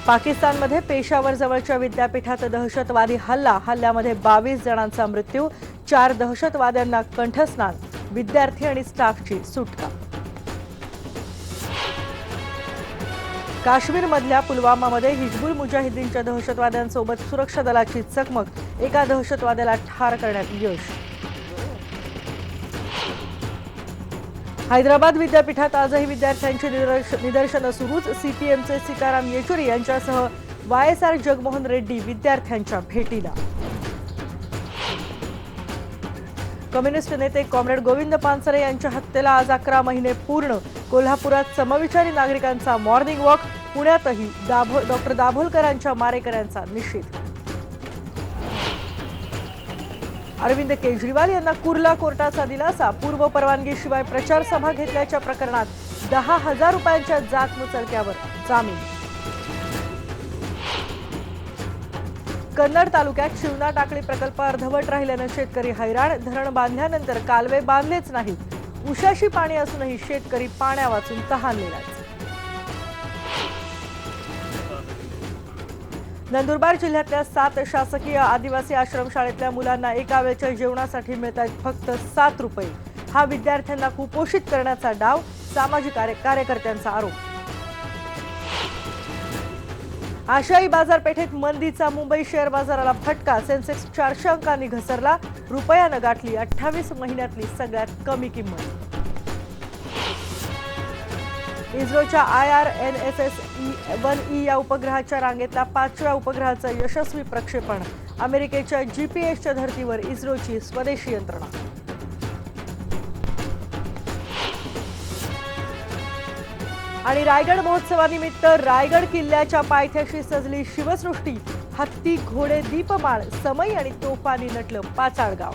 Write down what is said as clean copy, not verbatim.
पाकिस्तानमध्ये पेशावर जवळच्या विद्यापीठात दहशतवादी हल्ल्यामध्ये 22 जणांचा मृत्यू, 4 दहशतवाद्यांना कंठस्नान, विद्यार्थी आणि स्टाफची सुटका. काश्मीरमधल्या पुलवामामध्ये हिजबुल मुजाहिदीनच्या दहशतवाद्यांसोबत सुरक्षा दलाची चकमक, एका दहशतवाद्याला ठार करण्यात यश. हैदराबाद विद्यापीठात आजही विद्यार्थ्यांची निदर्शनं सुरूच. सीपीएमचे सीताराम येचुरी यांच्यासह वायएसआर जगमोहन रेड्डी विद्यार्थ्यांच्या भेटीला. कम्युनिस्ट नेते कॉम्रेड गोविंद पानसरे यांच्या हत्येला आज 11 महिने पूर्ण. कोल्हापुरात समविचारी नागरिकांचा मॉर्निंग वॉक. पुण्यातही डॉक्टर दाभोलकरांच्या मारेकऱ्यांचा निषेध. अरविंद केजरीवाल यांना कुर्ला कोर्टाचा दिलासा. पूर्व परवानगीशिवाय प्रचार सभा घेतल्याच्या प्रकरणात 10,000 रुपयांच्या जात मुचलक्यावर जामीन. कन्नड तालुक्यात शिवना टाकळी प्रकल्प अर्धवट राहिल्यानं शेतकरी हैराण. धरण बांधल्यानंतर कालवे बांधलेच नाहीत. उशाशी पाणी असूनही शेतकरी पाण्या वाचून तहानलेलाच. नंदुरबार जिल्ह्यातल्या 7 शासकीय आदिवासी आश्रमशाळेतल्या मुलांना एका वेळच्या जेवणासाठी मिळतात फक्त 7 रुपये. हा विद्यार्थ्यांना कुपोषित करण्याचा डाव, सामाजिक कार्यकर्त्यांचा आरोप. आशियाई बाजारपेठेत मंदीचा मुंबई शेअर बाजाराला फटका. सेन्सेक्स 400 अंकांनी घसरला. रुपयानं गाठली 28 महिन्यातली सगळ्यात कमी किंमत. इस्रोच्या IRNSS-1E या उपग्रहाच्या रांगेतल्या 5व्या उपग्रहाचं यशस्वी प्रक्षेपण. अमेरिकेच्या GPS-च्या धर्तीवर इस्रोची स्वदेशी यंत्रणा. आणि रायगड महोत्सवानिमित्त रायगड किल्ल्याच्या पायथ्याशी सजली शिवसृष्टी. हत्ती, घोडे, दीपमाळ, समई आणि तोफांनी नटलं पाचाळगाव.